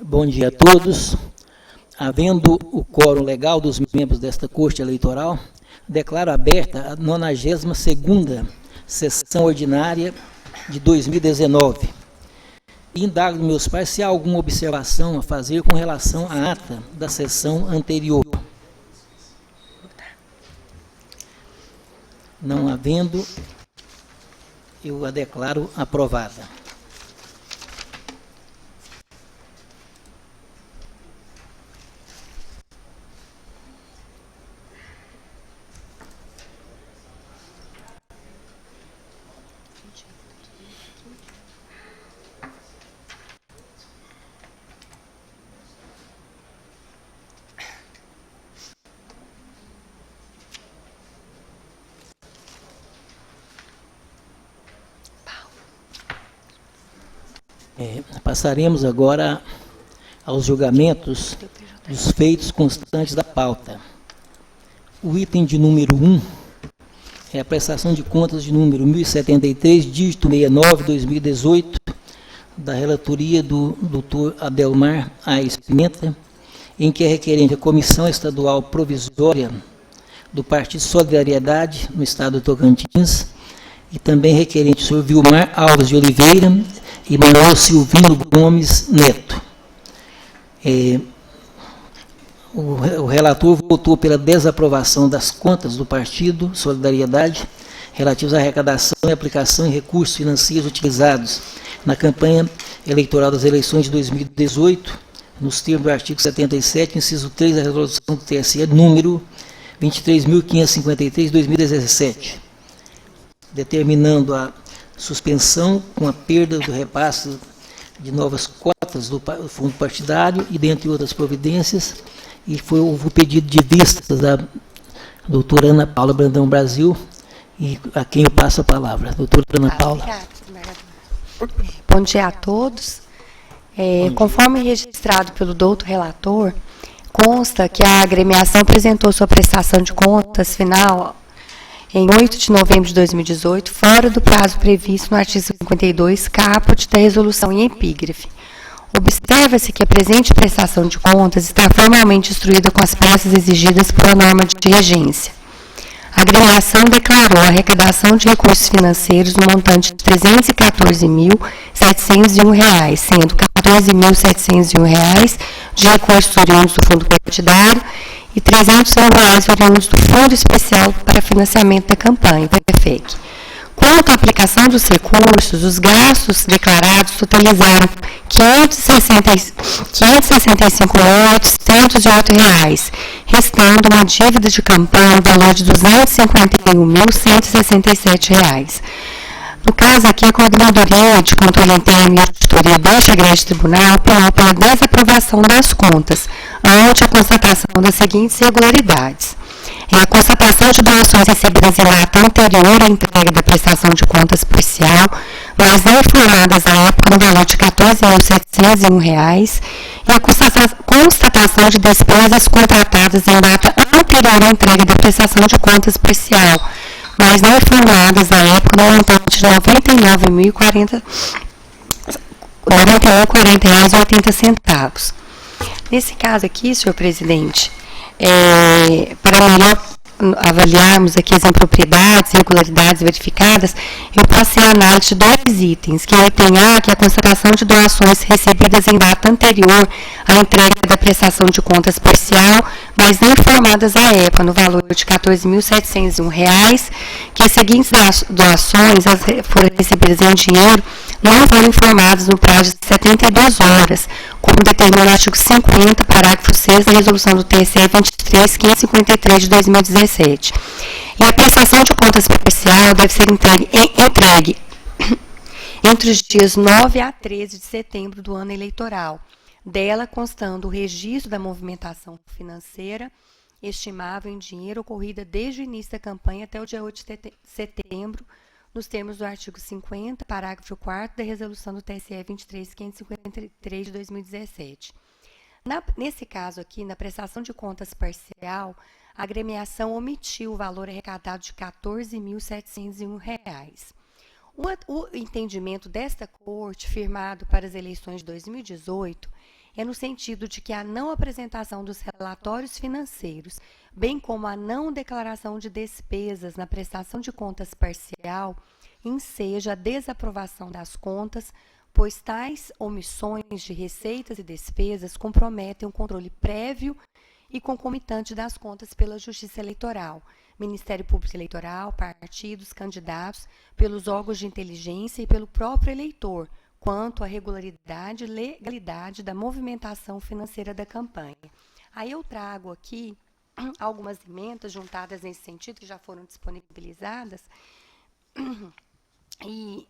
Bom dia a todos. Havendo o quórum legal dos membros desta Corte Eleitoral, declaro aberta a 92ª sessão ordinária de 2019. Indago dos meus pais se há alguma observação a fazer com relação à ata da sessão anterior. Não havendo, eu a declaro aprovada. Passaremos agora aos julgamentos dos feitos constantes da pauta. O item de número 1 é a prestação de contas de número 1073, dígito 69/2018, da relatoria do Dr. Adelmar Aires Pimenta, em que é requerente a Comissão Estadual Provisória do Partido Solidariedade no Estado do Tocantins, e também requerente o senhor Vilmar Alves de Oliveira e Manuel Silvino Gomes Neto. O relator votou pela desaprovação das contas do Partido Solidariedade relativas à arrecadação e aplicação de recursos financeiros utilizados na campanha eleitoral das eleições de 2018, nos termos do artigo 77, inciso 3 da resolução do TSE, número 23.553/2017, determinando a suspensão com a perda do repasse de novas cotas do fundo partidário e dentre outras providências, e houve o pedido de vistas da doutora Ana Paula Brandão Brasil, e a quem eu passo a palavra. Doutora Ana Paula. Obrigada. Bom dia a todos. Conforme registrado pelo doutor relator, consta que a agremiação apresentou sua prestação de contas final em 8 de novembro de 2018, fora do prazo previsto no artigo 52, caput da resolução em epígrafe. Observa-se que a presente prestação de contas está formalmente instruída com as peças exigidas pela norma de regência. A agremiação declarou a arrecadação de recursos financeiros no montante de R$ 314.701, sendo R$ 14.701 de recursos oriundos do fundo partidário e R$ 300 oriundos do Fundo Especial para Financiamento da Campanha, PFEC. Quanto à aplicação dos recursos, os gastos declarados totalizaram R$ 565.808, restando uma dívida de campanha no valor de R$ 251.167. No caso aqui, a Coordenadoria de Controle Interno e Auditoria deste grande tribunal apelou pela desaprovação das contas, ante a constatação das seguintes irregularidades. A constatação de doações recebidas em data anterior à entrega da prestação de contas parcial, mas não informadas à época no valor de R$ 14.701, e a constatação de despesas contratadas em data anterior à entrega da prestação de contas parcial, mas não informadas à época no montante de R$ 99,40. Nesse caso aqui, senhor presidente, para melhor avaliarmos aqui as impropriedades e irregularidades verificadas, eu passei a análise de dois itens, que é o item A, que é a constatação de doações recebidas em data anterior à entrega da prestação de contas parcial, mas não informadas à época, no valor de R$ 14.701, que as seguintes doações foram recebidas em dinheiro, não foram informadas no prazo de 72 horas, como determina o artigo 50, parágrafo 6 da resolução do TSE 23.553 de 2017. E a prestação de contas parcial deve ser entregue entre os dias 9 a 13 de setembro do ano eleitoral, dela constando o registro da movimentação financeira estimável em dinheiro ocorrida desde o início da campanha até o dia 8 de setembro, nos termos do artigo 50, parágrafo 4 da resolução do TSE 23.553 de 2017. Nesse caso aqui, na prestação de contas parcial, a agremiação omitiu o valor arrecadado de R$ 14.701. O entendimento desta Corte, firmado para as eleições de 2018, é no sentido de que a não apresentação dos relatórios financeiros, bem como a não declaração de despesas na prestação de contas parcial, enseja a desaprovação das contas, pois tais omissões de receitas e despesas comprometem o controle prévio e concomitante das contas pela Justiça Eleitoral, Ministério Público Eleitoral, partidos, candidatos, pelos órgãos de inteligência e pelo próprio eleitor, quanto à regularidade e legalidade da movimentação financeira da campanha. Aí eu trago aqui algumas emendas juntadas nesse sentido, que já foram disponibilizadas, e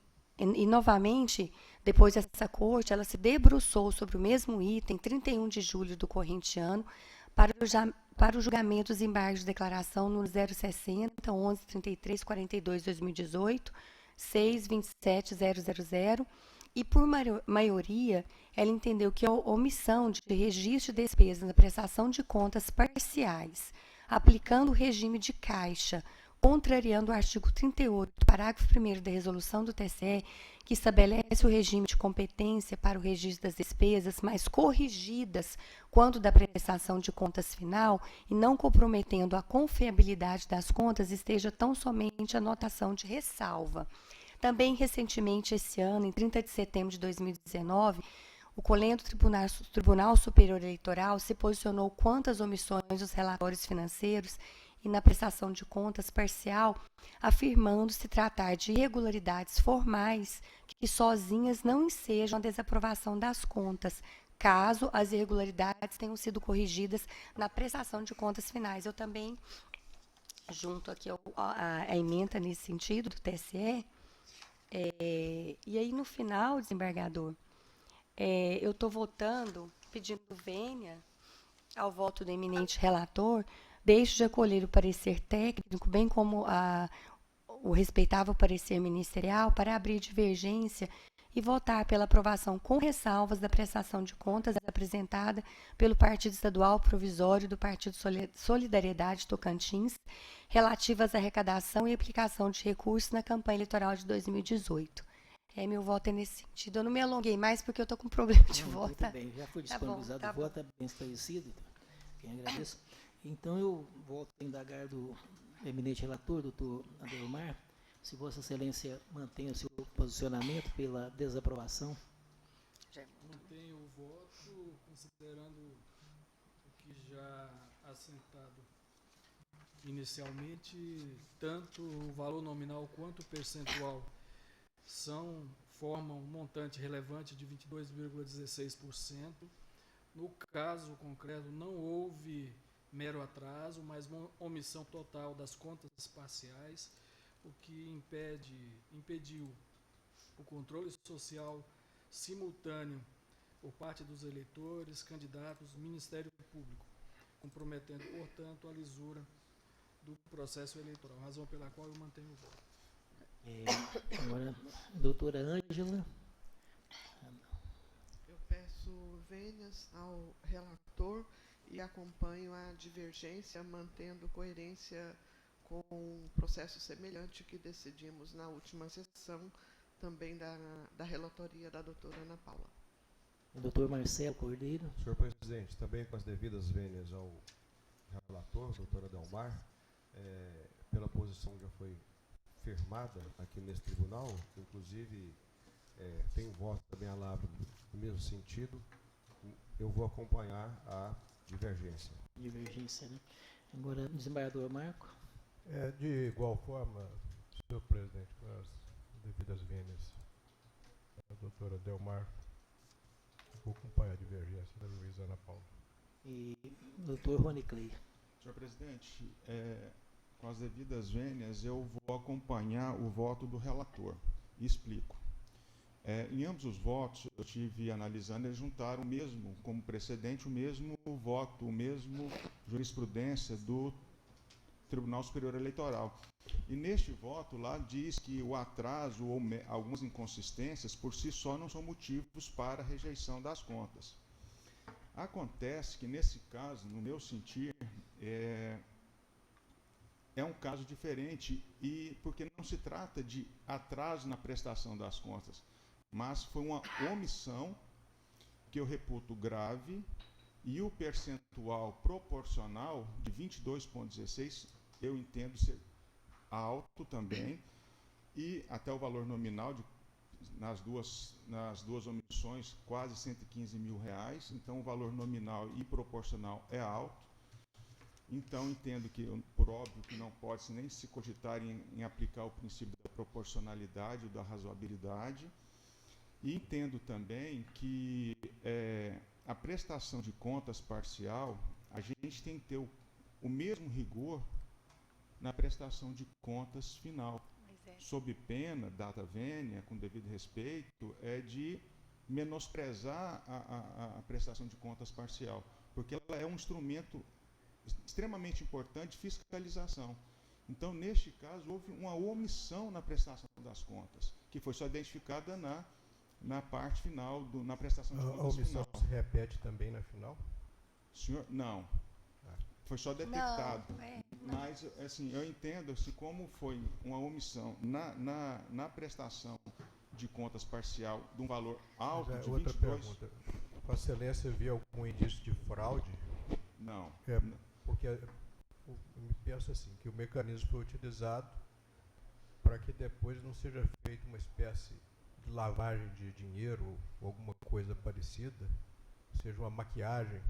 novamente, depois dessa corte, ela se debruçou sobre o mesmo item, 31 de julho do corrente ano, para o julgamento dos embargos de declaração no 060, 11, 33, 42, 2018, 6, 27, 000, e por maioria, ela entendeu que a omissão de registro de despesas na prestação de contas parciais, aplicando o regime de caixa, contrariando o artigo 38, parágrafo 1º da resolução do TCE, que estabelece o regime de competência para o registro das despesas, mas corrigidas quanto da prestação de contas final e não comprometendo a confiabilidade das contas, esteja tão somente a notação de ressalva. Também, recentemente, esse ano, em 30 de setembro de 2019, o Colégio Tribunal Superior Eleitoral se posicionou quanto às omissões dos relatórios financeiros e na prestação de contas parcial, afirmando se tratar de irregularidades formais que sozinhas não ensejam a desaprovação das contas, caso as irregularidades tenham sido corrigidas na prestação de contas finais. Eu também, junto aqui a ementa nesse sentido do TSE, e aí no final, desembargador, eu estou votando, pedindo vênia ao voto do eminente relator, deixo de acolher o parecer técnico, bem como o respeitável parecer ministerial, para abrir divergência e votar pela aprovação com ressalvas da prestação de contas apresentada pelo Partido Estadual Provisório do Partido Solidariedade Tocantins, relativas à arrecadação e aplicação de recursos na campanha eleitoral de 2018. Meu voto é nesse sentido. Eu não me alonguei mais porque eu estou com problema de voto. Muito bem, já foi disponibilizado o voto, é bem esclarecido. Quem agradeço. Então, eu volto a indagar do eminente relator, doutor Adelmar, se Vossa Excelência mantém o seu posicionamento pela desaprovação. Mantenho o voto, considerando o que já assentado inicialmente, tanto o valor nominal quanto o percentual formam um montante relevante de 22,16%. No caso concreto, não houve mero atraso, mas uma omissão total das contas parciais, o que impediu o controle social simultâneo por parte dos eleitores, candidatos, Ministério Público, comprometendo, portanto, a lisura do processo eleitoral, razão pela qual eu mantenho o voto. Agora, doutora Ângela. Eu peço vênias ao relator e acompanho a divergência, mantendo coerência com um processo semelhante que decidimos na última sessão, também da relatoria da doutora Ana Paula. O doutor Marcelo Cordeiro. Senhor presidente, também com as devidas vênias ao relator, doutora Adelmar, pela posição que já foi firmada aqui nesse tribunal, inclusive tem um voto também à lavra no mesmo sentido, eu vou acompanhar a divergência. Divergência, né? Agora, desembargador Marco. De igual forma, senhor presidente, com as devidas vênias da doutora Adelmar, vou acompanhar a divergência da juíza Ana Paula. E doutor Rony Clay. Senhor presidente, com as devidas vênias, eu vou acompanhar o voto do relator. E explico. Em ambos os votos, eu estive analisando, eles juntaram como precedente, o mesmo voto, o mesmo jurisprudência do Tribunal Superior Eleitoral. E neste voto lá diz que o atraso ou algumas inconsistências por si só não são motivos para a rejeição das contas. Acontece que nesse caso, no meu sentir, é um caso diferente, e porque não se trata de atraso na prestação das contas, mas foi uma omissão que eu reputo grave, e o percentual proporcional de 22,16 eu entendo ser alto também, e até o valor nominal nas duas omissões quase R$115 mil, então o valor nominal e proporcional é alto. Então entendo que, por óbvio, que não pode nem se cogitar em aplicar o princípio da proporcionalidade ou da razoabilidade, e entendo também que a prestação de contas parcial, a gente tem que ter o mesmo rigor na prestação de contas final, sob pena, data vênia, com devido respeito, de menosprezar a prestação de contas parcial, porque ela é um instrumento extremamente importante de fiscalização. Então, neste caso, houve uma omissão na prestação das contas, que foi só identificada na parte final, na prestação de contas final. A omissão se repete também na final? Senhor, não. Foi só detectado. Não. Mas, assim, eu entendo assim, como foi uma omissão na prestação de contas parcial de um valor alto de outra 22... pergunta. Vossa Excelência viu algum indício de fraude? Não. Porque eu me penso assim, que o mecanismo foi utilizado para que depois não seja feita uma espécie de lavagem de dinheiro ou alguma coisa parecida, seja uma maquiagem,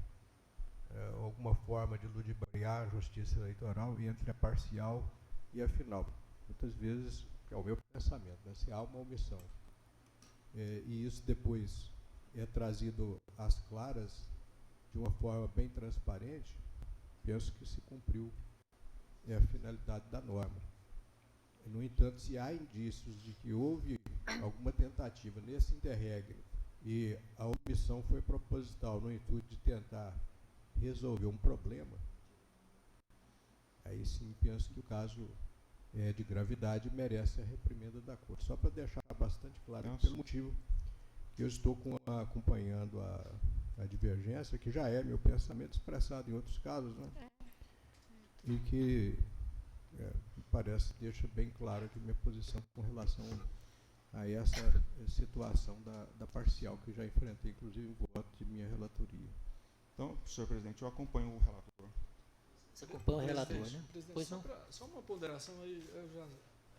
alguma forma de ludibriar a justiça eleitoral entre a parcial e a final. Muitas vezes, é o meu pensamento, né, se há uma omissão. E isso depois é trazido às claras de uma forma bem transparente, penso que se cumpriu a finalidade da norma. No entanto, se há indícios de que houve alguma tentativa nesse interregno e a omissão foi proposital no intuito de tentar resolver um problema, aí sim penso que o caso é de gravidade e merece a reprimenda da Corte. Só para deixar bastante claro, pelo motivo que eu estou acompanhando a divergência, que já é meu pensamento expressado em outros casos, né? E que me parece deixa bem claro aqui minha posição com relação a essa situação da parcial que já enfrentei, inclusive em voto de minha relatoria. Então, senhor presidente, eu acompanho o relator. Você acompanha o relator, né? Presidente, Pois não? só uma ponderação aí,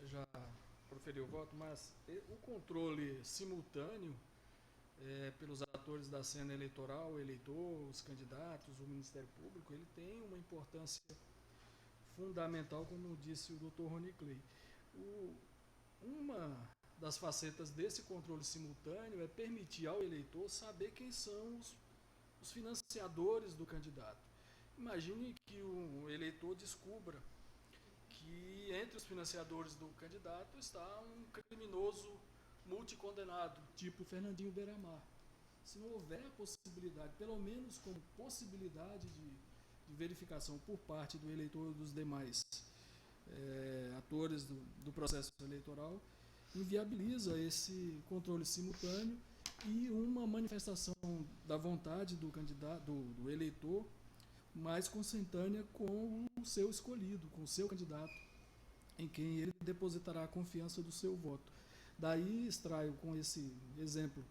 eu já proferi o voto, mas o controle simultâneo pelos atores da cena eleitoral, o eleitor, os candidatos, o Ministério Público, ele tem uma importância fundamental, como disse o Dr. Rony Clay. Uma das facetas desse controle simultâneo é permitir ao eleitor saber quem são os financiadores do candidato. Imagine que o eleitor descubra que entre os financiadores do candidato está um criminoso multicondenado, tipo Fernandinho Beiramar. Se não houver a possibilidade, pelo menos como possibilidade de verificação por parte do eleitor e dos demais atores do processo eleitoral, inviabiliza esse controle simultâneo e uma manifestação da vontade do candidato, do eleitor, mais consentânea com o seu escolhido, com o seu candidato, em quem ele depositará a confiança do seu voto. Daí extraio com esse exemplo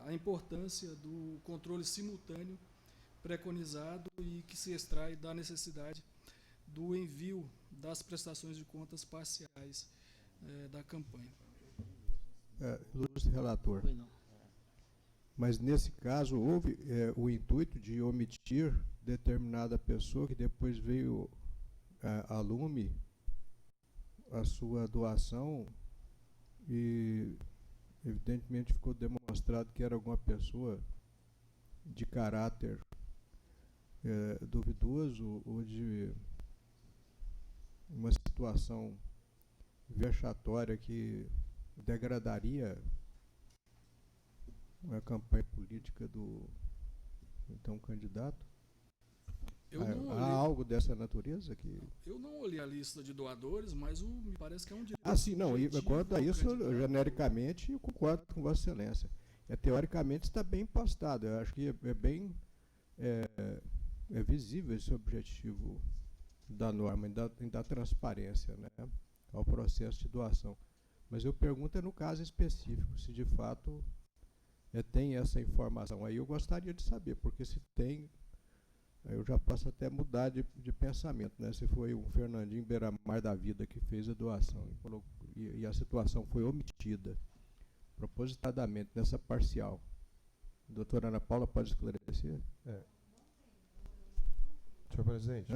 a importância do controle simultâneo preconizado e que se extrai da necessidade do envio das prestações de contas parciais da campanha. Ilustre relator, mas nesse caso houve o intuito de omitir determinada pessoa que depois veio a lume a sua doação e evidentemente ficou demonstrado que era alguma pessoa de caráter duvidoso ou de uma situação vexatória que degradaria a campanha política do então candidato? Há algo dessa natureza que... Eu não olhei a lista de doadores, mas me parece que é um direito. Sim, não. E quanto a isso, genericamente, eu concordo com Vossa Excelência. Teoricamente está bem postado. Eu acho que é bem visível esse objetivo da norma, em dar transparência, né, ao processo de doação. Mas eu pergunto no caso específico, se de fato tem essa informação. Aí eu gostaria de saber, porque se tem, eu já posso até mudar de pensamento, né? Se foi um Fernandinho Beiramar da vida que fez a doação e a situação foi omitida propositadamente nessa parcial. Doutora Ana Paula, pode esclarecer? Senhor presidente.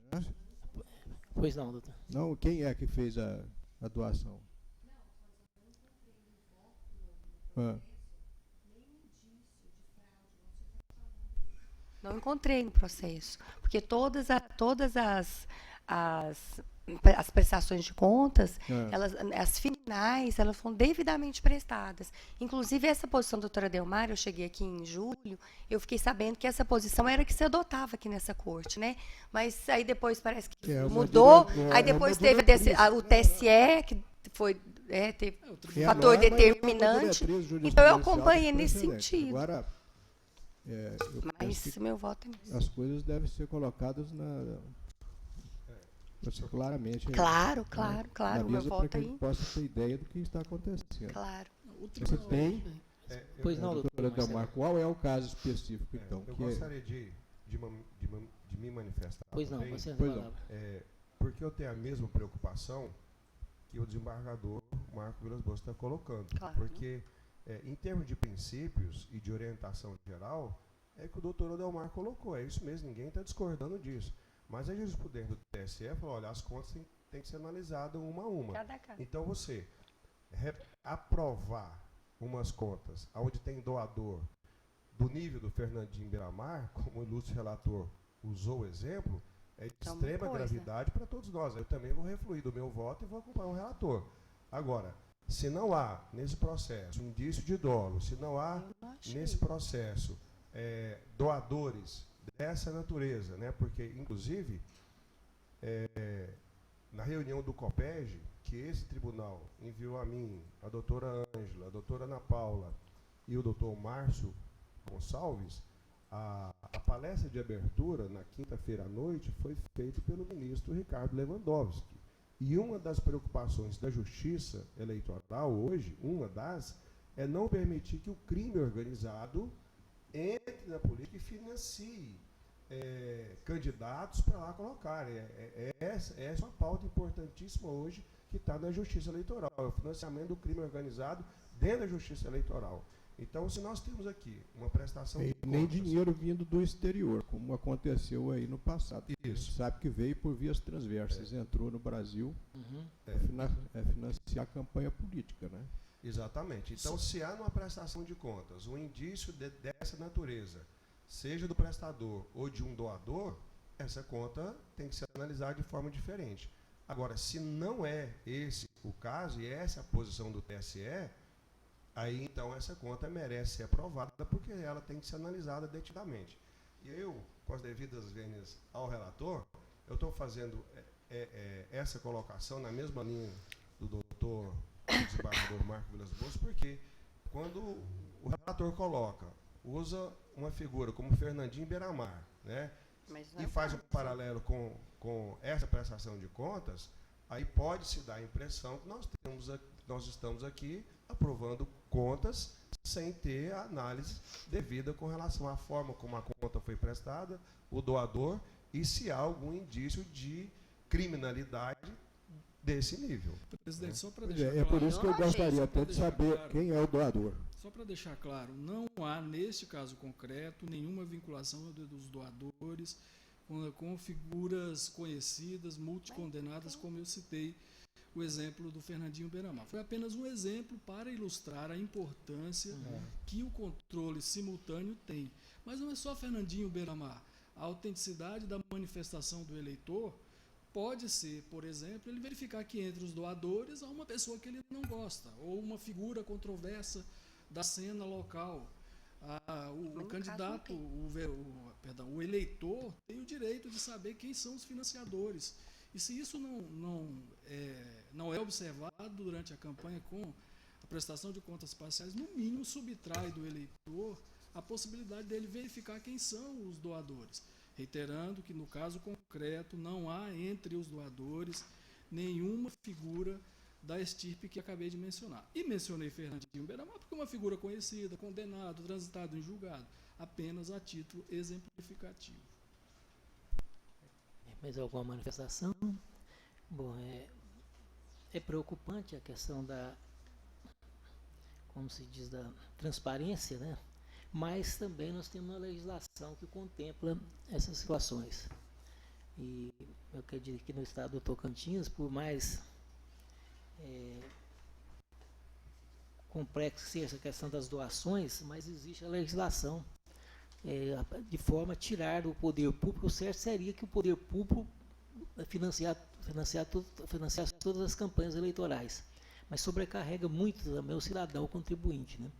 Pois não, doutor. Não, quem é que fez a doação? Não encontrei no processo, porque todas as prestações de contas, as finais, elas foram devidamente prestadas. Inclusive, essa posição, doutora Delmar, eu cheguei aqui em julho, eu fiquei sabendo que essa posição era que se adotava aqui nessa corte, né? Mas aí depois parece que mudou, aí depois teve o TSE, que foi teve fator determinante. Então, eu acompanhei nesse sentido. Agora, mas meu voto é nisso. As coisas devem ser colocadas claramente. Claro. O meu voto para que a gente possa ter ideia do que está acontecendo. Claro. Você tem? Pois não, doutora Delmar, qual é o caso específico, então? Eu gostaria de me manifestar. Pois não, também, você porque eu tenho a mesma preocupação que o desembargador Marco Vilas Boas está colocando. Claro. Porque, em termos de princípios e de orientação geral, é que o doutor Odelmar colocou. É isso mesmo, ninguém está discordando disso. Mas a jurisprudência do TSE falou, olha, as contas têm que ser analisadas uma a uma. Então, você aprovar umas contas onde tem doador do nível do Fernandinho Beiramar, como o ilustre relator usou o exemplo, é de extrema gravidade para todos nós. Eu também vou refluir do meu voto e vou acompanhar o relator. Agora, se não há nesse processo indício de dolo, se não há nesse processo doadores dessa natureza, né? Porque, inclusive, na reunião do COPEG, que esse tribunal enviou a mim, a doutora Ângela, a doutora Ana Paula e o doutor Márcio Gonçalves, a palestra de abertura, na quinta-feira à noite, foi feita pelo ministro Ricardo Lewandowski. E uma das preocupações da Justiça Eleitoral hoje, é não permitir que o crime organizado entre na política e financie candidatos para lá colocarem. Essa é uma pauta importantíssima hoje que está na Justiça Eleitoral, é o financiamento do crime organizado dentro da Justiça Eleitoral. Então, se nós temos aqui uma prestação de contas... Nem dinheiro vindo do exterior, como aconteceu aí no passado. Isso. Sabe que veio por vias transversas, entrou no Brasil financiar a campanha política, né? Exatamente. Então, se há numa prestação de contas um indício dessa natureza, seja do prestador ou de um doador, essa conta tem que ser analisada de forma diferente. Agora, se não é esse o caso, e essa é a posição do TSE, aí então essa conta merece ser aprovada, porque ela tem que ser analisada detidamente. E eu, com as devidas vênias ao relator, eu estou fazendo essa colocação na mesma linha do doutor desembargador Marco Vilas Boas, porque quando o relator usa uma figura como Fernandinho Beiramar, né, e faz um paralelo com essa prestação de contas, aí pode-se dar a impressão que nós estamos aqui aprovando contas sem ter a análise devida com relação à forma como a conta foi prestada, o doador, e se há algum indício de criminalidade desse nível. Presidente, só para deixar claro... É por isso que eu gostaria até de saber quem é o doador. Só para deixar claro, não há, neste caso concreto, nenhuma vinculação dos doadores com figuras conhecidas, multicondenadas, como eu citei o exemplo do Fernandinho Beiramar. Foi apenas um exemplo para ilustrar a importância que o controle simultâneo tem. Mas não é só Fernandinho Beiramar. A autenticidade da manifestação do eleitor pode ser, por exemplo, ele verificar que entre os doadores há uma pessoa que ele não gosta, ou uma figura controversa da cena local. O candidato, o eleitor tem o direito de saber quem são os financiadores. E se isso não é observado durante a campanha com a prestação de contas parciais, no mínimo subtrai do eleitor a possibilidade dele verificar quem são os doadores. reiterando que, no caso concreto, não há entre os doadores nenhuma figura da estirpe que acabei de mencionar. E mencionei Fernandinho Beiramar porque é uma figura conhecida, condenado, transitado em julgado, apenas a título exemplificativo. Mais alguma manifestação? Bom, é preocupante a questão da, como se diz, da transparência, né? Mas também nós temos uma legislação que contempla essas situações. E eu quero dizer que no estado do Tocantins, por mais complexa que seja essa questão das doações, mas existe a legislação de forma a tirar do poder público. O certo seria que o poder público financiasse todas as campanhas eleitorais, mas sobrecarrega muito também o cidadão, o contribuinte, né?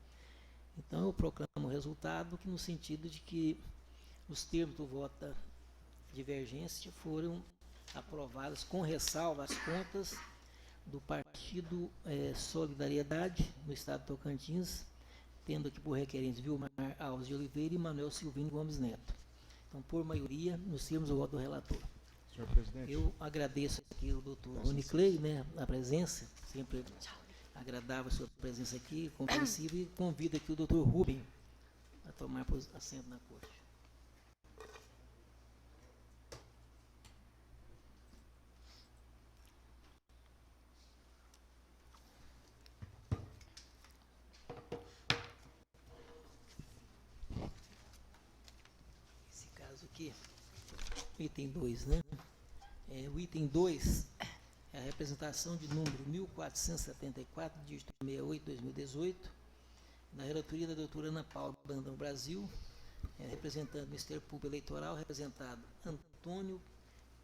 Então eu proclamo o resultado que no sentido de que os termos do voto da divergência foram aprovados com ressalva às contas do Partido Solidariedade no estado de Tocantins, tendo aqui por requerentes Vilmar Alves de Oliveira e Manuel Silvino Gomes Neto. Então, por maioria, nos termos do voto do relator. Senhor presidente. Eu agradeço aqui ao doutor Rony Clay, né, a presença, sempre agradável a sua presença aqui, compreensiva, e convido aqui o doutor Rubem a tomar assento na corte. Esse caso aqui, item 2, né? O item 2 é a representação de número 1474, dígito 68-2018, na relatoria da doutora Ana Paula Brandão Brasil, representando o Ministério Público Eleitoral, representado Antônio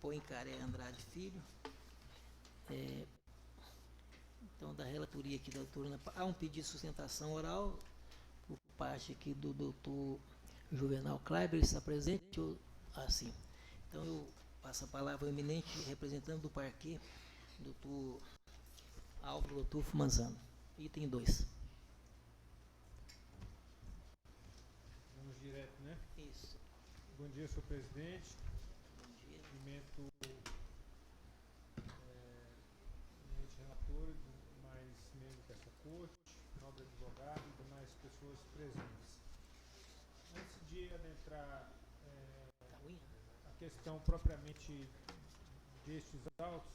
Poincaré Andrade Filho. Então, da relatoria aqui da doutora Ana Paula, há um pedido de sustentação oral por parte aqui do doutor Juvenal Kleiber, está presente? Ou assim? Então, eu passo a palavra ao eminente representante do parquê, doutor Álvaro Lotufo Manzano. Item 2. Vamos direto, né? Isso. Bom dia, senhor presidente. Bom dia. Cumprimento eminente relator e demais membros dessa corte, nobre advogado e demais pessoas presentes. Antes de adentrar a questão propriamente destes autos,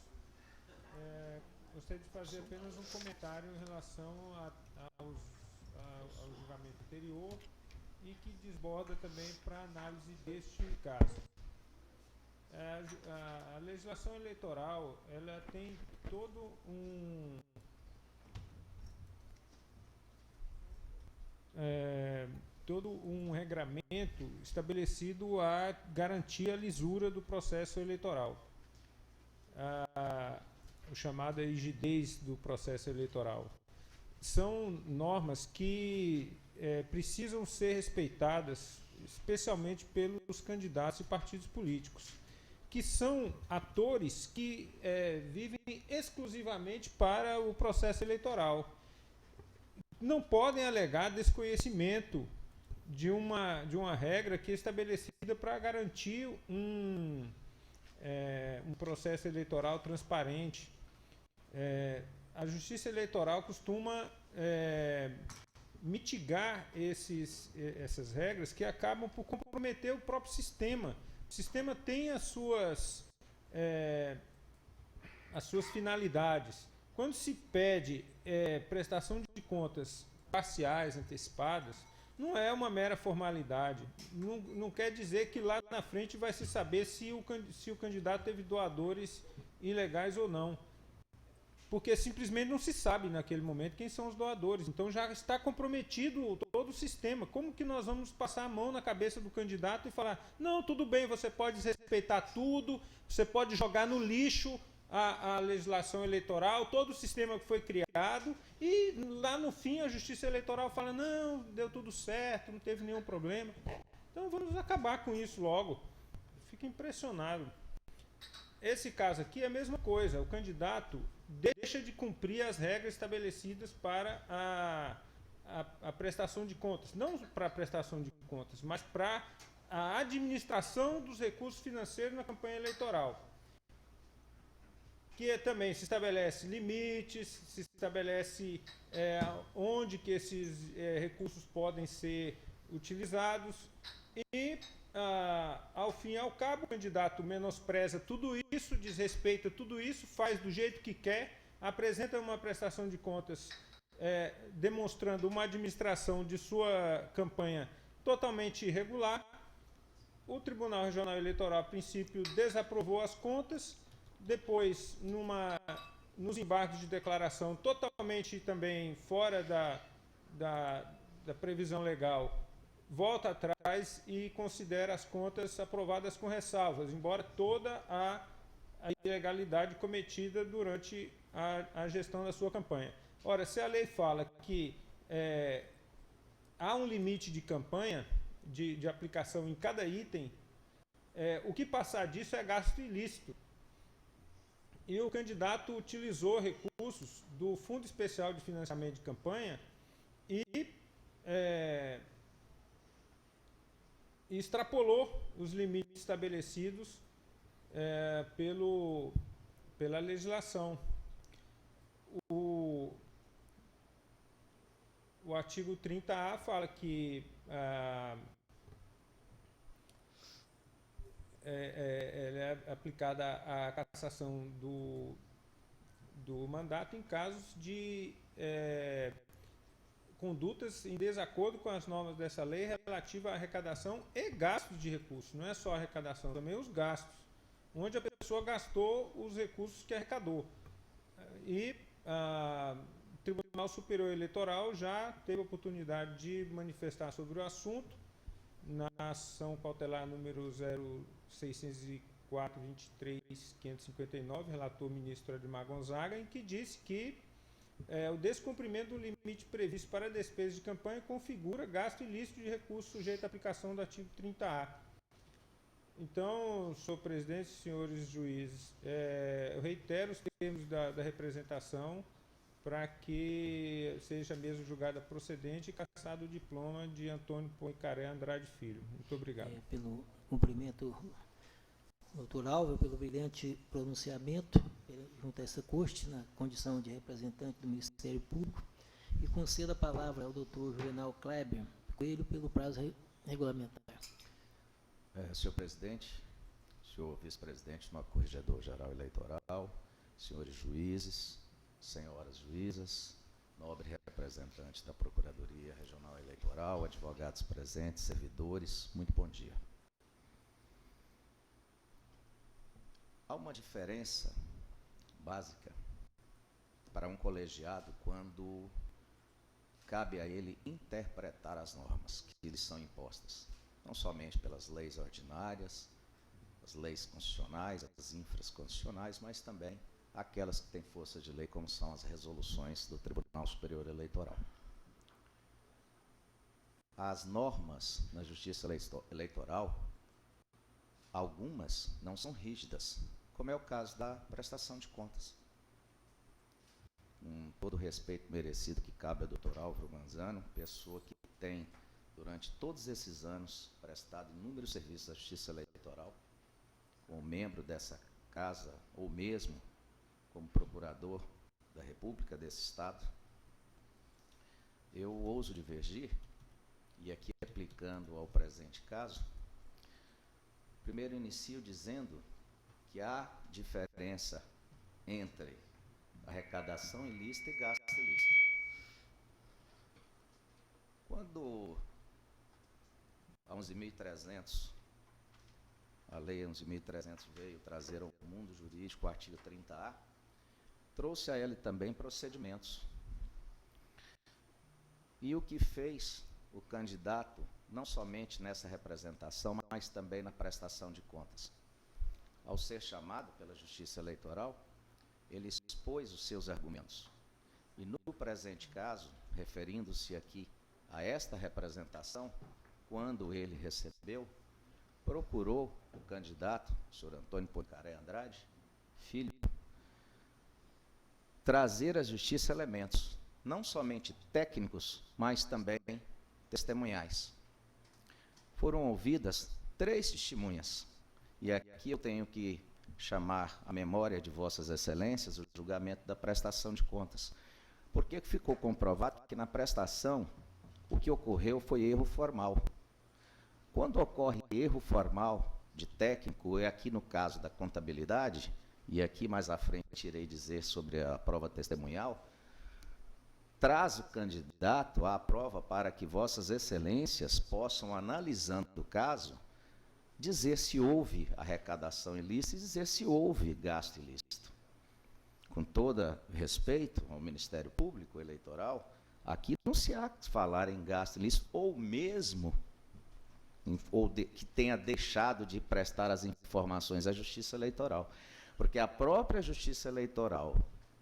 gostaria de fazer apenas um comentário em relação ao julgamento anterior e que desborda também para a análise deste caso. A legislação eleitoral, ela tem todo um regramento estabelecido a garantir a lisura do processo eleitoral, o chamado rigidez do processo eleitoral. São normas que precisam ser respeitadas, especialmente pelos candidatos e partidos políticos, que são atores que vivem exclusivamente para o processo eleitoral. Não podem alegar desconhecimento de uma regra que é estabelecida para garantir um processo eleitoral transparente. A Justiça Eleitoral costuma mitigar essas regras que acabam por comprometer o próprio sistema. O sistema tem as suas finalidades. Quando se pede prestação de contas parciais, antecipadas, não é uma mera formalidade. Não quer dizer que lá na frente vai se saber se o candidato teve doadores ilegais ou não. Porque simplesmente não se sabe naquele momento quem são os doadores. Então já está comprometido todo o sistema. Como que nós vamos passar a mão na cabeça do candidato e falar: não, tudo bem, você pode respeitar tudo, você pode jogar no lixo a legislação eleitoral, todo o sistema que foi criado, e lá no fim a Justiça Eleitoral fala: não, deu tudo certo, não teve nenhum problema. Então vamos acabar com isso logo. Fico impressionado. Esse caso aqui é a mesma coisa. O candidato deixa de cumprir as regras estabelecidas para a prestação de contas. Não para a prestação de contas, mas para a administração dos recursos financeiros na campanha eleitoral, que também se estabelece limites, se estabelece onde que esses recursos podem ser utilizados e, ao fim e ao cabo, o candidato menospreza tudo isso, desrespeita tudo isso, faz do jeito que quer, apresenta uma prestação de contas demonstrando uma administração de sua campanha totalmente irregular. O Tribunal Regional Eleitoral, a princípio, desaprovou as contas, depois, nos embargos de declaração totalmente também fora da previsão legal, volta atrás e considera as contas aprovadas com ressalvas, embora toda a ilegalidade cometida durante a gestão da sua campanha. Ora, se a lei fala que há um limite de campanha, de aplicação em cada item, o que passar disso é gasto ilícito. E o candidato utilizou recursos do Fundo Especial de Financiamento de Campanha e extrapolou os limites estabelecidos pela legislação. O artigo 30A fala que é aplicada a cassação do mandato em casos de condutas em desacordo com as normas dessa lei relativa à arrecadação e gastos de recursos. Não é só a arrecadação, também os gastos, onde a pessoa gastou os recursos que arrecadou. E o Tribunal Superior Eleitoral já teve a oportunidade de manifestar sobre o assunto na ação cautelar número 0604-23-559, relator ministro Admar Gonzaga, em que disse que o descumprimento do limite previsto para a despesa de campanha configura gasto ilícito de recursos sujeito à aplicação do artigo 30A. Então, senhor presidente, senhores juízes, eu reitero os termos da representação para que seja mesmo julgada procedente e cassado o diploma de Antônio Poincaré Andrade Filho. Muito obrigado. Pelo cumprimento, doutor Álvaro, pelo brilhante pronunciamento junto a essa corte, na condição de representante do Ministério Público, e concedo a palavra ao doutor Juvenal Kleber Coelho pelo prazo regulamentar. Senhor presidente, senhor vice-presidente do Corregedor-Geral Eleitoral, senhores juízes, senhoras juízas, nobre representante da Procuradoria Regional Eleitoral, advogados presentes, servidores, muito bom dia. Há uma diferença básica para um colegiado quando cabe a ele interpretar as normas que lhes são impostas, não somente pelas leis ordinárias, as leis constitucionais, as infraconstitucionais, mas também aquelas que têm força de lei, como são as resoluções do Tribunal Superior Eleitoral. As normas na Justiça Eleitoral, algumas não são rígidas, como é o caso da prestação de contas. Com todo o respeito merecido que cabe ao doutor Álvaro Manzano, pessoa que tem, durante todos esses anos, prestado inúmeros serviços à Justiça Eleitoral, como membro dessa casa, ou mesmo como procurador da República desse Estado, eu ouso divergir, e aqui aplicando ao presente caso, primeiro inicio dizendo que há diferença entre arrecadação ilícita e gasto ilícito. Quando a 11.300, a Lei 11.300 veio trazer ao mundo jurídico o artigo 30A, trouxe a ele também procedimentos. E o que fez o candidato, não somente nessa representação, mas também na prestação de contas? Ao ser chamado pela Justiça Eleitoral, ele expôs os seus argumentos. E no presente caso, referindo-se aqui a esta representação, quando ele recebeu, procurou o candidato, o senhor Antônio Poincaré Andrade Filho, trazer à Justiça elementos, não somente técnicos, mas também testemunhais. foram ouvidas 3 testemunhas. E aqui eu tenho que chamar à memória de Vossas Excelências o julgamento da prestação de contas. Porque ficou comprovado que na prestação o que ocorreu foi erro formal. Quando ocorre erro formal de técnico, aqui no caso da contabilidade, e aqui mais à frente irei dizer sobre a prova testemunhal, traz o candidato à prova para que Vossas Excelências possam, analisando o caso, dizer se houve arrecadação ilícita e dizer se houve gasto ilícito. Com todo respeito ao Ministério Público Eleitoral, aqui não se há que falar em gasto ilícito, ou mesmo que tenha deixado de prestar as informações à Justiça Eleitoral. Porque a própria Justiça Eleitoral,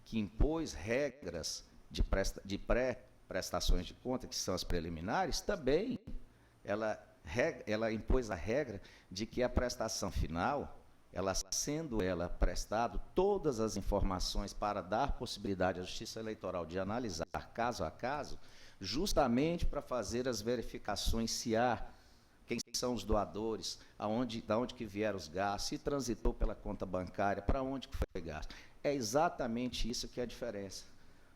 que impôs regras de pré-prestações de conta, que são as preliminares, também ela impôs a regra de que a prestação final, sendo ela prestado todas as informações para dar possibilidade à Justiça Eleitoral de analisar caso a caso, justamente para fazer as verificações se há quem são os doadores, da onde que vieram os gastos, se transitou pela conta bancária, para onde que foi gasto. É exatamente isso que é a diferença.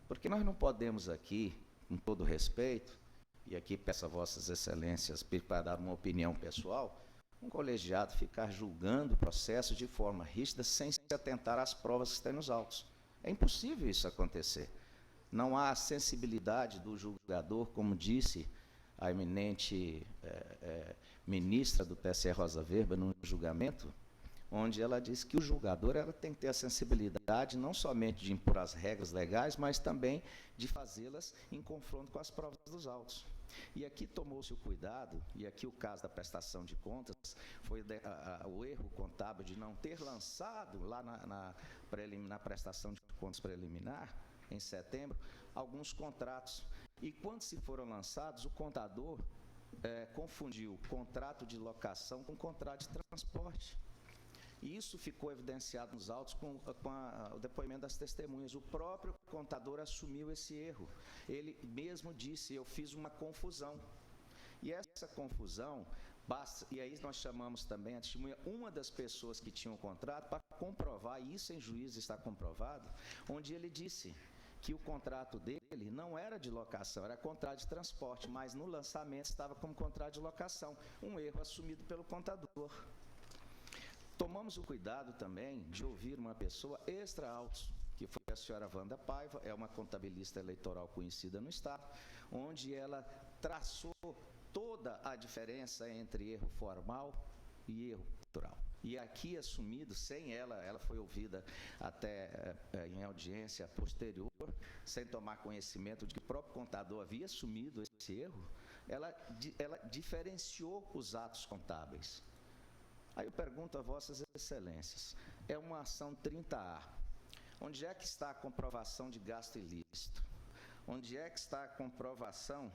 Porque nós não podemos aqui, com todo respeito, e aqui peço a Vossas Excelências para dar uma opinião pessoal, um colegiado ficar julgando o processo de forma rígida sem se atentar às provas que tem nos autos. É impossível isso acontecer. Não há sensibilidade do julgador, como disse a eminente ministra do TSE, Rosa Weber, no julgamento, onde ela disse que o julgador tem que ter a sensibilidade não somente de impor as regras legais, mas também de fazê-las em confronto com as provas dos autos. E aqui tomou-se o cuidado, e aqui o caso da prestação de contas, foi o erro contábil de não ter lançado lá na prestação de contas preliminar, em setembro, alguns contratos. E quando se foram lançados, o contador confundiu contrato de locação com contrato de transporte. E isso ficou evidenciado nos autos com o depoimento das testemunhas. O próprio contador assumiu esse erro. Ele mesmo disse, eu fiz uma confusão. E essa confusão, e aí nós chamamos também a testemunha, uma das pessoas que tinha o contrato, para comprovar, e isso em juízo está comprovado, onde ele disse que o contrato dele não era de locação, era contrato de transporte, mas no lançamento estava como contrato de locação, um erro assumido pelo contador. Tomamos o cuidado também de ouvir uma pessoa extra-autos, que foi a senhora Wanda Paiva, é uma contabilista eleitoral conhecida no Estado, onde ela traçou toda a diferença entre erro formal e erro natural. E aqui assumido, sem ela foi ouvida até em audiência posterior, sem tomar conhecimento de que o próprio contador havia assumido esse erro, ela diferenciou os atos contábeis. Aí eu pergunto a Vossas Excelências, é uma ação 30A, onde é que está a comprovação de gasto ilícito? Onde é que está a comprovação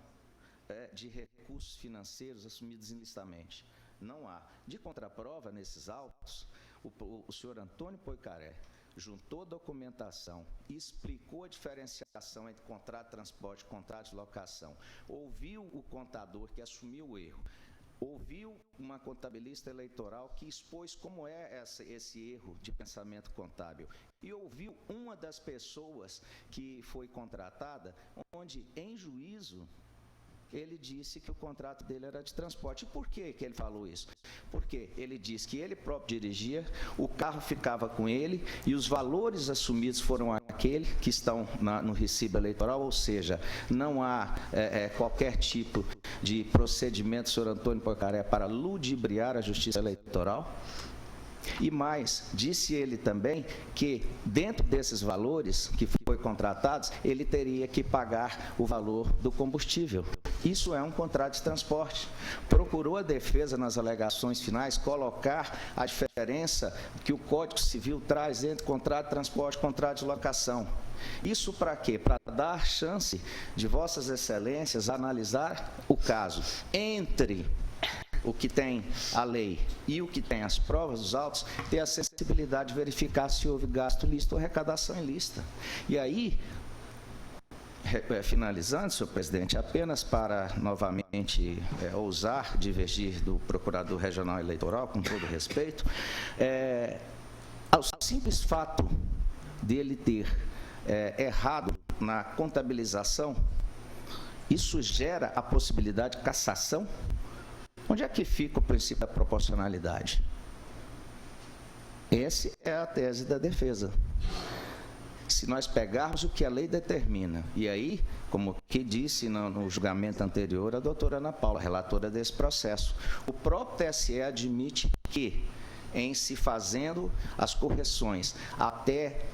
de recursos financeiros assumidos ilicitamente? Não há. De contraprova, nesses autos, o senhor Antônio Poicaré juntou documentação, explicou a diferenciação entre contrato de transporte e contrato de locação, ouviu o contador que assumiu o erro, ouviu uma contabilista eleitoral que expôs como é esse erro de pensamento contábil e ouviu uma das pessoas que foi contratada, onde, em juízo, ele disse que o contrato dele era de transporte. E por que ele falou isso? Porque ele disse que ele próprio dirigia, o carro ficava com ele e os valores assumidos foram aquele que estão no recibo eleitoral, ou seja, não há qualquer tipo de procedimento, senhor Antônio Poicaré, para ludibriar a Justiça Eleitoral. E mais, disse ele também que dentro desses valores que foi contratados, ele teria que pagar o valor do combustível. Isso é um contrato de transporte. Procurou a defesa nas alegações finais colocar a diferença que o Código Civil traz entre contrato de transporte e contrato de locação. Isso para quê? Para dar chance de Vossas Excelências analisar o caso entre o que tem a lei e o que tem as provas dos autos, ter a sensibilidade de verificar se houve gasto ilícito ou arrecadação ilícita. E aí, finalizando, senhor presidente, apenas para novamente ousar divergir do Procurador Regional Eleitoral, com todo respeito, o simples fato dele ter errado na contabilização, isso gera a possibilidade de cassação? Onde é que fica o princípio da proporcionalidade? Essa é a tese da defesa. Se nós pegarmos o que a lei determina, e aí, como que disse no julgamento anterior a doutora Ana Paula, relatora desse processo, o próprio TSE admite que, em se fazendo as correções até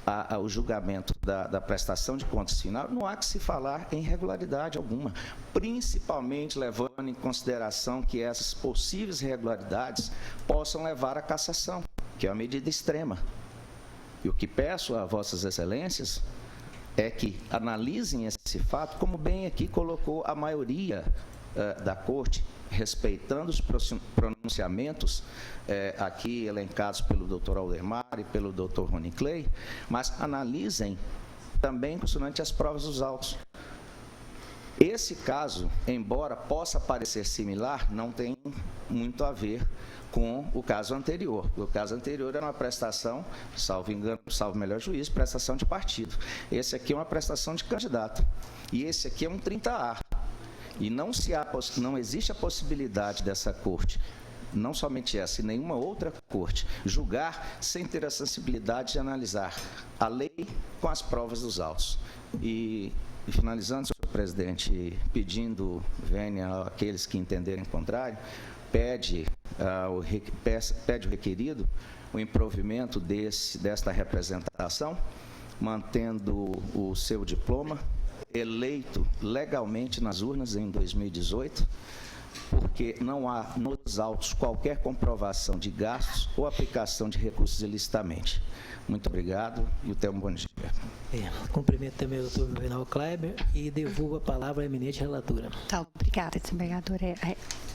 o julgamento da prestação de contas final, não há que se falar em irregularidade alguma, principalmente levando em consideração que essas possíveis irregularidades possam levar à cassação, que é uma medida extrema. E o que peço a vossas excelências é que analisem esse fato, como bem aqui colocou a maioria da Corte, respeitando os pronunciamentos aqui elencados pelo doutor Aldemar e pelo doutor Rony Clay, mas analisem também consonante as provas dos autos. Esse caso, embora possa parecer similar, não tem muito a ver com o caso anterior. O caso anterior era uma prestação, salvo engano, salvo melhor juízo, prestação de partido. Esse aqui é uma prestação de candidato. E esse aqui é um 30A. E não existe a possibilidade dessa corte, não somente essa, e nenhuma outra corte, julgar sem ter a sensibilidade de analisar a lei com as provas dos autos. E finalizando, senhor presidente, pedindo vênia àqueles que entenderem o contrário, pede o requerido o improvimento desta representação, mantendo o seu diploma, eleito legalmente nas urnas em 2018, porque não há nos autos qualquer comprovação de gastos ou aplicação de recursos ilicitamente. Muito obrigado e tenham um bom dia. Cumprimento também o doutor Juvenal Kleiber e devolvo a palavra à eminente relatora. Tá, obrigada, desembargador.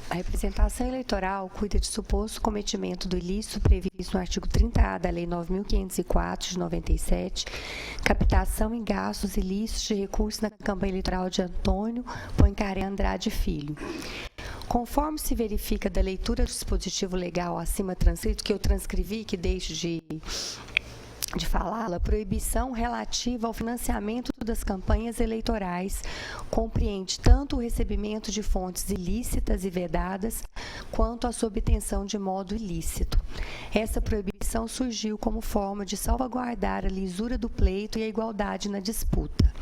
A representação eleitoral cuida de suposto cometimento do ilícito previsto no artigo 30A da Lei 9.504, de 97, captação e gastos ilícitos de recursos na campanha eleitoral de Antônio Poincaré Andrade Filho. Conforme se verifica da leitura do dispositivo legal acima transcrito, que eu transcrevi, que deixo de falá-la, a proibição relativa ao financiamento das campanhas eleitorais compreende tanto o recebimento de fontes ilícitas e vedadas, quanto a sua obtenção de modo ilícito. Essa proibição surgiu como forma de salvaguardar a lisura do pleito e a igualdade na disputa.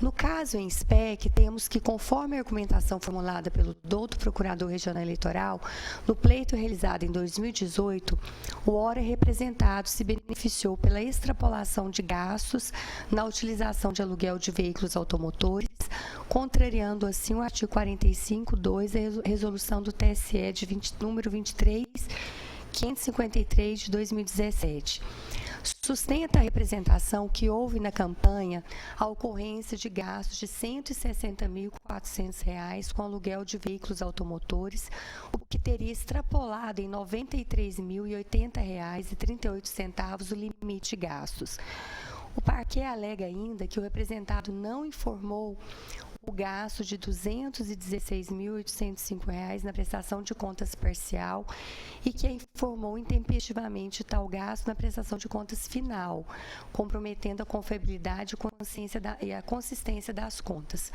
No caso em SPEC, temos que, conforme a argumentação formulada pelo doutor Procurador Regional Eleitoral, no pleito realizado em 2018, o ora representado se beneficiou pela extrapolação de gastos na utilização de aluguel de veículos automotores, contrariando assim o artigo 45.2 da resolução do TSE número 23.553 de 2017. Sustenta a representação que houve na campanha a ocorrência de gastos de R$ 160.400 com aluguel de veículos automotores, o que teria extrapolado em R$ 93.080,38 o limite de gastos. O parquet alega ainda que o representado não informou o gasto de R$ 216.805 na prestação de contas parcial e que informou intempestivamente tal gasto na prestação de contas final, comprometendo a confiabilidade e a consistência das contas.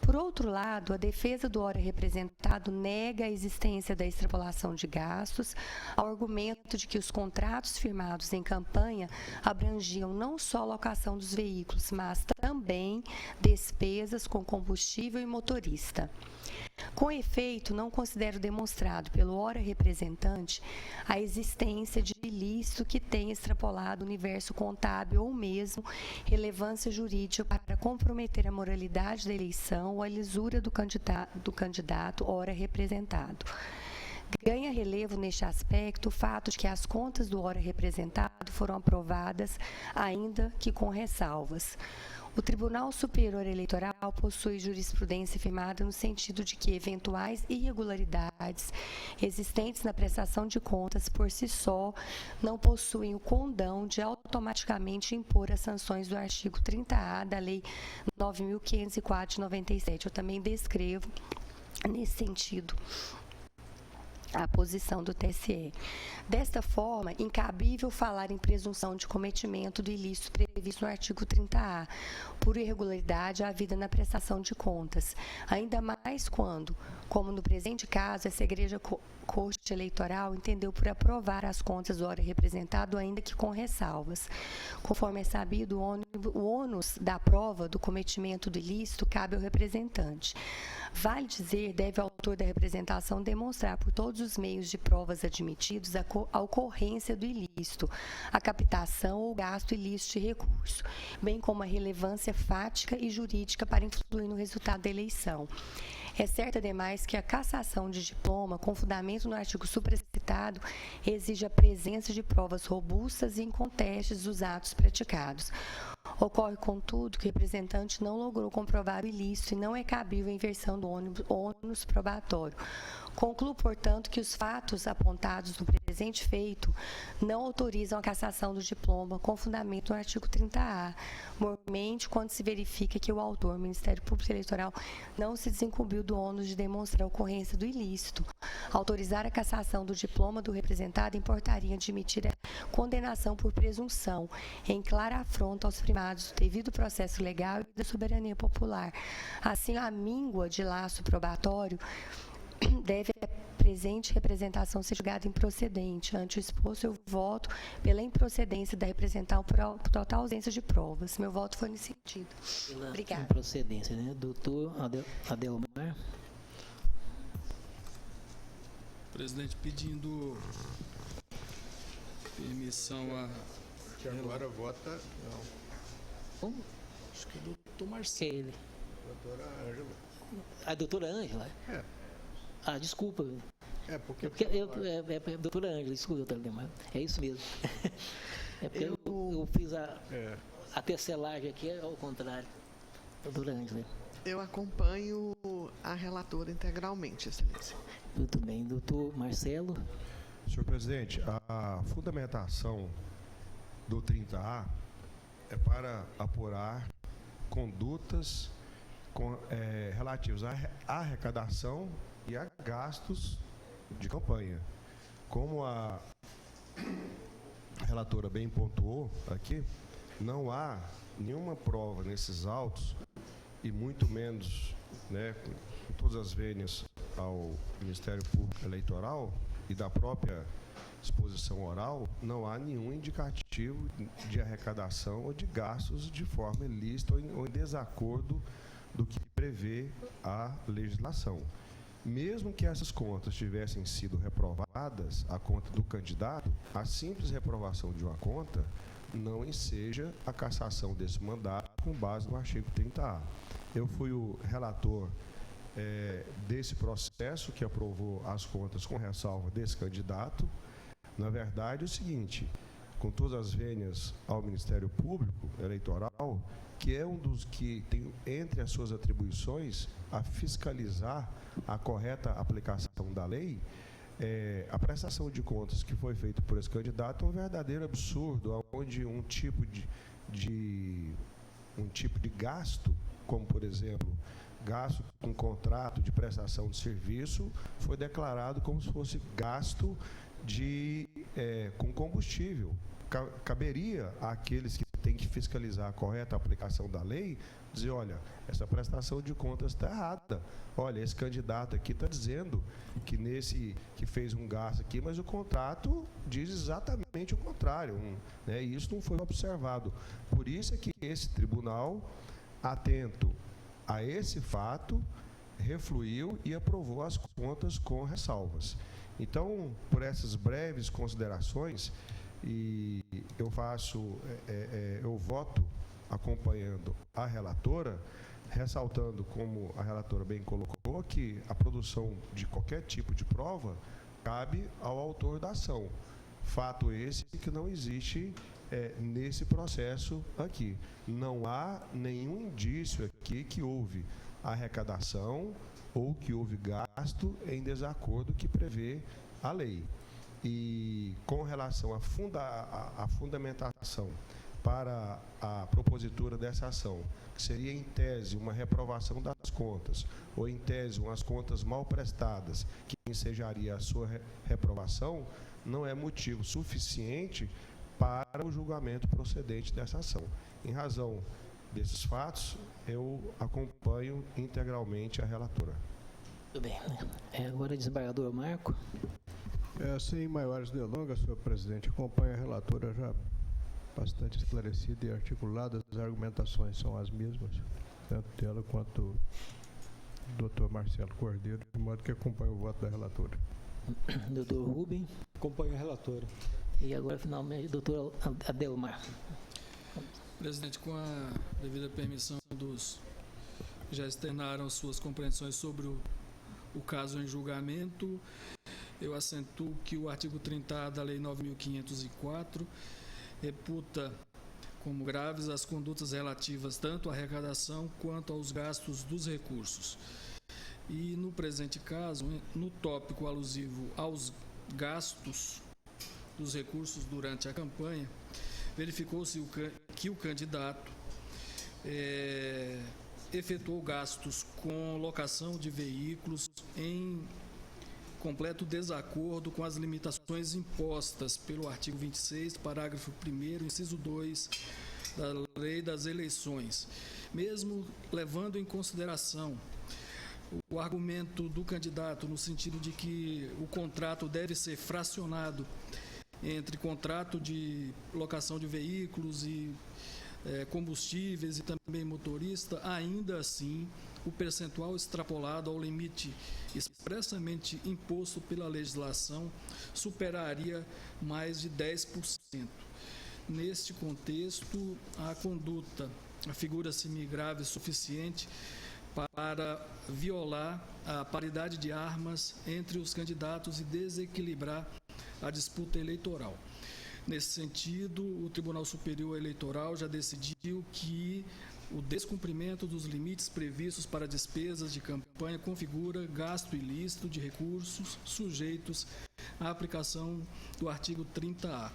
Por outro lado, a defesa do ora representado nega a existência da extrapolação de gastos, ao argumento de que os contratos firmados em campanha abrangiam não só a locação dos veículos, mas também despesas com combustível e motorista. Com efeito, não considero demonstrado pelo ora representante a existência de ilícito que tenha extrapolado o universo contábil ou mesmo relevância jurídica para comprometer a moralidade da eleição ou a lisura do candidato ora representado. Ganha relevo neste aspecto o fato de que as contas do órgão representado foram aprovadas, ainda que com ressalvas. O Tribunal Superior Eleitoral possui jurisprudência firmada no sentido de que eventuais irregularidades existentes na prestação de contas por si só não possuem o condão de automaticamente impor as sanções do artigo 30A da Lei 9.504 de 97. Eu também descrevo, nesse sentido, a posição do TSE. Desta forma, incabível falar em presunção de cometimento do ilícito previsto no artigo 30A, por irregularidade havida na prestação de contas, ainda mais quando, como no presente caso, essa Igreja Corte Eleitoral entendeu por aprovar as contas do órgão representado, ainda que com ressalvas. Conforme é sabido, o ônus da prova do cometimento do ilícito cabe ao representante. Vale dizer, deve o autor da representação demonstrar por todos os meios de provas admitidos a ocorrência do ilícito, a captação ou gasto ilícito de recurso, bem como a relevância fática e jurídica para influir no resultado da eleição. É certo, ademais, que a cassação de diploma, com fundamento no artigo supracitado, exige a presença de provas robustas e incontestes dos atos praticados. Ocorre, contudo, que o representante não logrou comprovar o ilícito e não é cabível a inversão do ônus probatório. Concluo, portanto, que os fatos apontados no presente feito não autorizam a cassação do diploma com fundamento no artigo 30A, mormente quando se verifica que o autor, Ministério Público Eleitoral, não se desincumbiu do ônus de demonstrar a ocorrência do ilícito. Autorizar a cassação do diploma do representado importaria admitir a condenação por presunção, em clara afronta aos primados do devido processo legal e da soberania popular. Assim, a míngua de laço probatório deve a presente representação ser julgada improcedente. Ante o exposto, eu voto pela improcedência da representação por total ausência de provas. Meu voto foi nesse sentido. Obrigada. Improcedência, né? Doutor Adelmar. Presidente, pedindo permissão a... Que agora vota... Não. Como? Acho que é o doutor Marcelo. Ele. Doutora Ângela. A doutora Ângela? É. Ah, desculpa. É porque... doutora Ângela, desculpa, doutora Adelmar. É isso mesmo. É porque eu fiz a tecelagem aqui, é ao contrário. Doutora Ângela. Eu acompanho a relatora integralmente, excelência. Muito bem. Doutor Marcelo. Senhor presidente, a fundamentação do 30A é para apurar condutas relativas à arrecadação e a gastos de campanha. Como a relatora bem pontuou aqui, não há nenhuma prova nesses autos, e muito menos, né, com todas as vênias ao Ministério Público Eleitoral e da própria exposição oral, não há nenhum indicativo de arrecadação ou de gastos de forma ilícita ou em desacordo do que prevê a legislação. Mesmo que essas contas tivessem sido reprovadas, a conta do candidato, a simples reprovação de uma conta não enseja a cassação desse mandato com base no artigo 30A. Eu fui o relator desse processo que aprovou as contas com ressalva desse candidato. Na verdade, é o seguinte, com todas as vênias ao Ministério Público Eleitoral, que é um dos que tem entre as suas atribuições a fiscalizar a correta aplicação da lei, a prestação de contas que foi feita por esse candidato é um verdadeiro absurdo, onde um tipo de gasto, como por exemplo, gasto com contrato de prestação de serviço, foi declarado como se fosse gasto com combustível. Caberia àqueles que têm que fiscalizar a correta aplicação da lei dizer, olha, essa prestação de contas está errada. Olha, esse candidato aqui está dizendo que fez um gasto aqui, mas o contrato diz exatamente o contrário. E isso não foi observado. Por isso é que esse tribunal, atento a esse fato, refluiu e aprovou as contas com ressalvas. Então, por essas breves considerações, e eu voto acompanhando a relatora, ressaltando, como a relatora bem colocou, que a produção de qualquer tipo de prova cabe ao autor da ação. Fato esse que não existe nesse processo aqui. Não há nenhum indício aqui que houve arrecadação ou que houve gasto em desacordo que prevê a lei. E com relação à fundamentação para a propositura dessa ação, que seria em tese uma reprovação das contas, ou em tese umas contas mal prestadas, que ensejaria a sua reprovação, não é motivo suficiente para o julgamento procedente dessa ação. Em razão desses fatos, eu acompanho integralmente a relatora. Tudo bem. Agora, desembargador Marco. Sem maiores delongas, senhor presidente, acompanho a relatora já bastante esclarecida e articulada, as argumentações são as mesmas, tanto dela quanto do doutor Marcelo Cordeiro, de modo que acompanho o voto da relatora. Doutor Rubem. Acompanho a relatora. E agora, finalmente, doutor Adelmar. Presidente, com a devida permissão dos que já externaram suas compreensões sobre o caso em julgamento, eu acentuo que o artigo 30A da Lei 9.504 reputa como graves as condutas relativas tanto à arrecadação quanto aos gastos dos recursos. E, no presente caso, no tópico alusivo aos gastos dos recursos durante a campanha, verificou-se que o candidato efetuou gastos com locação de veículos em completo desacordo com as limitações impostas pelo artigo 26, parágrafo 1º, inciso 2 da Lei das Eleições, mesmo levando em consideração o argumento do candidato no sentido de que o contrato deve ser fracionado entre contrato de locação de veículos e combustíveis e também motorista, ainda assim, o percentual extrapolado ao limite expressamente imposto pela legislação superaria mais de 10%. Neste contexto, a conduta afigura-se-me grave o suficiente para violar a paridade de armas entre os candidatos e desequilibrar a disputa eleitoral. Nesse sentido, o Tribunal Superior Eleitoral já decidiu que o descumprimento dos limites previstos para despesas de campanha configura gasto ilícito de recursos sujeitos à aplicação do artigo 30A.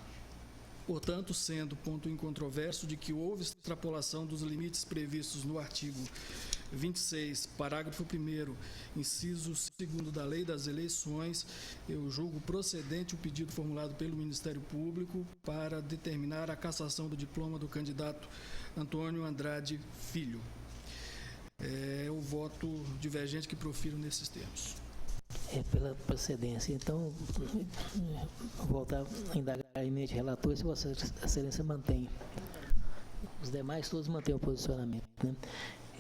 Portanto, sendo ponto incontroverso de que houve extrapolação dos limites previstos no artigo 26, parágrafo 1º, inciso 2º da Lei das Eleições, eu julgo procedente o pedido formulado pelo Ministério Público para determinar a cassação do diploma do candidato Antônio Andrade Filho. É o voto divergente que profiro nesses termos. Pela procedência. Então, voltar a indagar a eminente relator, se Vossa Excelência mantém. Os demais todos mantêm o posicionamento, né?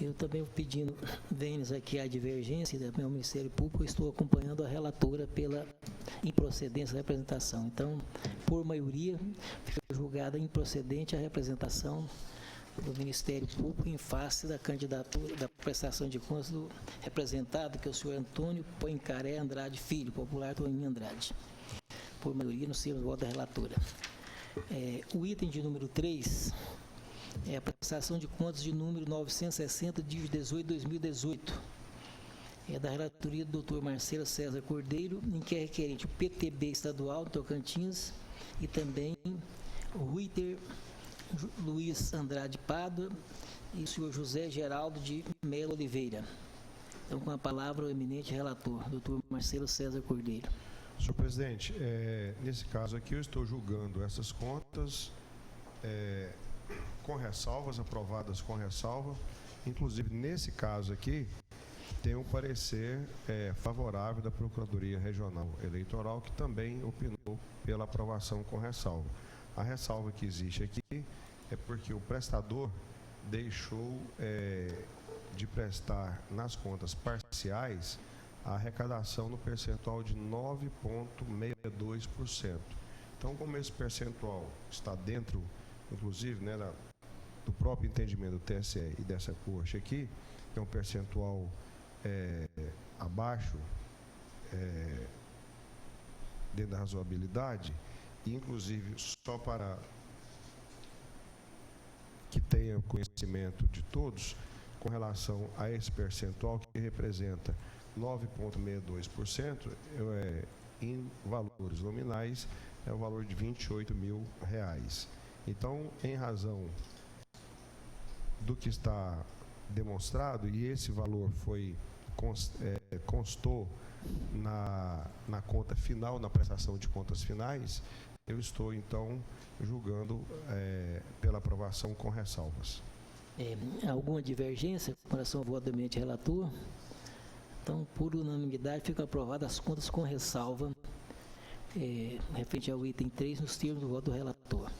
Eu também pedindo, vênis aqui a divergência do Ministério Público, estou acompanhando a relatora pela improcedência da representação. Então, por maioria, fica julgada improcedente a representação do Ministério Público em face da candidatura, da prestação de contas do representado, que é o senhor Antônio Poincaré Andrade Filho, popular Toninho Andrade. Por maioria, no segundo voto da relatora. O item de número 3... é a prestação de contas de número 960, de 18/2018. É da relatoria do Dr. Marcelo César Cordeiro, em que é requerente o PTB estadual do Tocantins e também o Ruiter Luiz Andrade Pádua e o senhor José Geraldo de Melo Oliveira. Então, com a palavra, o eminente relator, Dr. Marcelo César Cordeiro. Senhor presidente, nesse caso aqui eu estou julgando essas contas com ressalvas, aprovadas com ressalva. Inclusive, nesse caso aqui, tem um parecer favorável da Procuradoria Regional Eleitoral, que também opinou pela aprovação com ressalva. A ressalva que existe aqui é porque o prestador deixou de prestar nas contas parciais a arrecadação no percentual de 9,62%. Então, como esse percentual está dentro, inclusive, né, do próprio entendimento do TSE e dessa corte aqui, que é um percentual abaixo dentro da razoabilidade, e inclusive só para que tenha conhecimento de todos, com relação a esse percentual que representa 9,62%, em valores nominais, é o valor de R$28 mil. Então, em razão do que está demonstrado, e esse valor constou na conta final, na prestação de contas finais, eu estou, então, julgando pela aprovação com ressalvas. Alguma divergência com relação ao voto do eminente relator? Então, por unanimidade, ficam aprovadas as contas com ressalva, referente ao item 3, nos termos do voto do relator.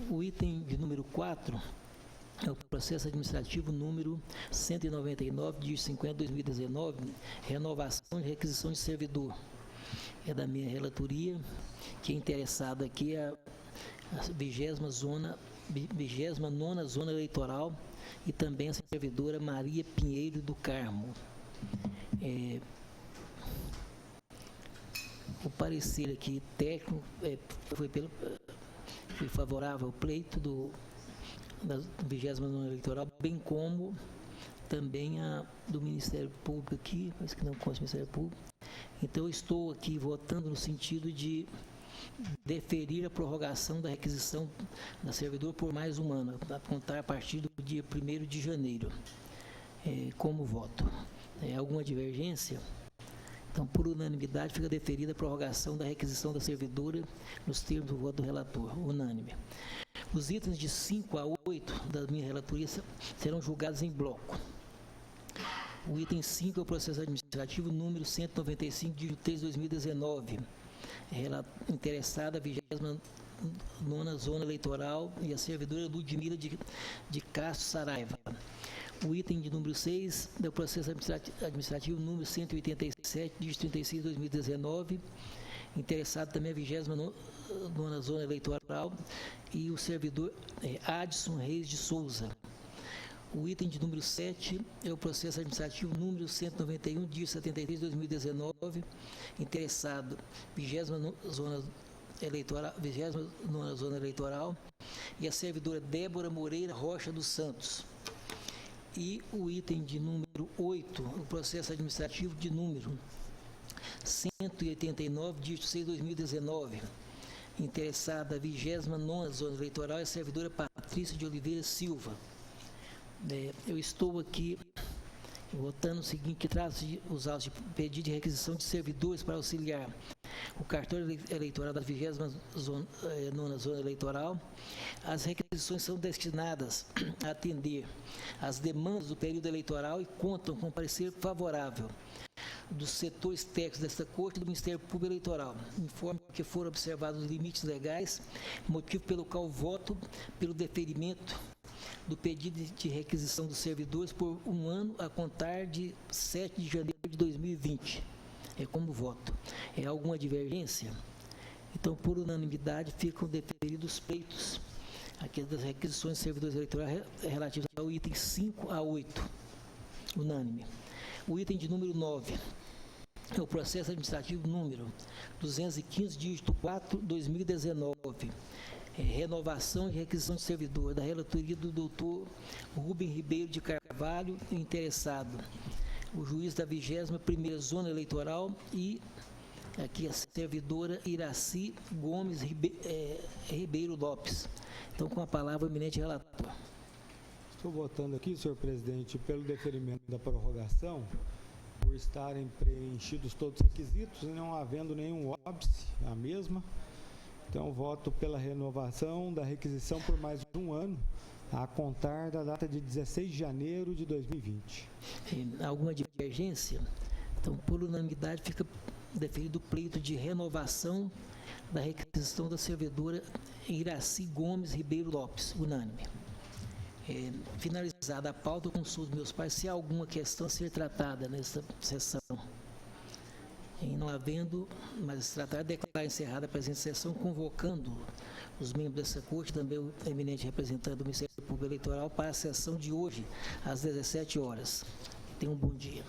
O item de número 4 é o processo administrativo número 199, de 50/2019, renovação de requisição de servidor. É da minha relatoria, que é interessada aqui a 29ª Zona Eleitoral e também a servidora Maria Pinheiro do Carmo. O parecer aqui técnico foi favorável ao pleito da 29ª Eleitoral, bem como também a do Ministério Público aqui, mas que não consta do Ministério Público. Então, eu estou aqui votando no sentido de deferir a prorrogação da requisição da servidora por mais um ano, a contar a partir do dia 1º de janeiro, como voto. Alguma divergência? Então, por unanimidade, fica deferida a prorrogação da requisição da servidora nos termos do voto do relator, unânime. Os itens de 5 a 8 da minha relatoria serão julgados em bloco. O item 5 é o processo administrativo número 195, de 3/2019, interessada a 29ª Zona Eleitoral e a servidora Ludmila de Castro Saraiva. O item de número 6 é o processo administrativo número 187, de 36/2019, interessado também a 29ª Zona Eleitoral e o servidor Adson Reis de Souza. O item de número 7 é o processo administrativo número 191, de 73/2019, interessado 29ª Zona Eleitoral e a servidora Débora Moreira Rocha dos Santos. E o item de número 8, o processo administrativo de número 189, de 6/2019, interessada a 29ª Zona Eleitoral e a servidora Patrícia de Oliveira Silva. Eu estou aqui votando o seguinte, que trata de os autos de pedido de requisição de servidores para auxiliar o cartório eleitoral da 29ª Zona Eleitoral. As requisições são destinadas a atender às demandas do período eleitoral e contam com parecer favorável dos setores técnicos desta Corte e do Ministério Público Eleitoral, informe que foram observados os limites legais, motivo pelo qual voto pelo deferimento do pedido de requisição dos servidores por um ano a contar de 7 de janeiro de 2020. Como voto. Alguma divergência? Então, por unanimidade, ficam deferidos os pleitos aqui das requisições de servidores eleitorais relativos ao item 5 a 8. Unânime. O item de número 9 é o processo administrativo número 215, dígito 4/2019. Renovação de requisição de servidor, da relatoria do doutor Rubem Ribeiro de Carvalho, interessado o juiz da 21ª Zona Eleitoral e aqui a servidora Iraci Gomes Ribeiro Lopes. Então, com a palavra, o eminente relator. Estou votando aqui, senhor presidente, pelo deferimento da prorrogação, por estarem preenchidos todos os requisitos e não havendo nenhum óbice à mesma. Então, voto pela renovação da requisição por mais um ano, a contar da data de 16 de janeiro de 2020. Alguma divergência? Então, por unanimidade, fica deferido o pleito de renovação da requisição da servidora Iraci Gomes Ribeiro Lopes, unânime. Finalizada a pauta, eu consulto meus pais se há alguma questão a ser tratada nesta sessão. Em não havendo, mas se tratar, declarar encerrada a presente sessão, convocando os membros dessa corte, também o eminente representante do Ministério Público Eleitoral, para a sessão de hoje, às 17 horas. Tenham um bom dia.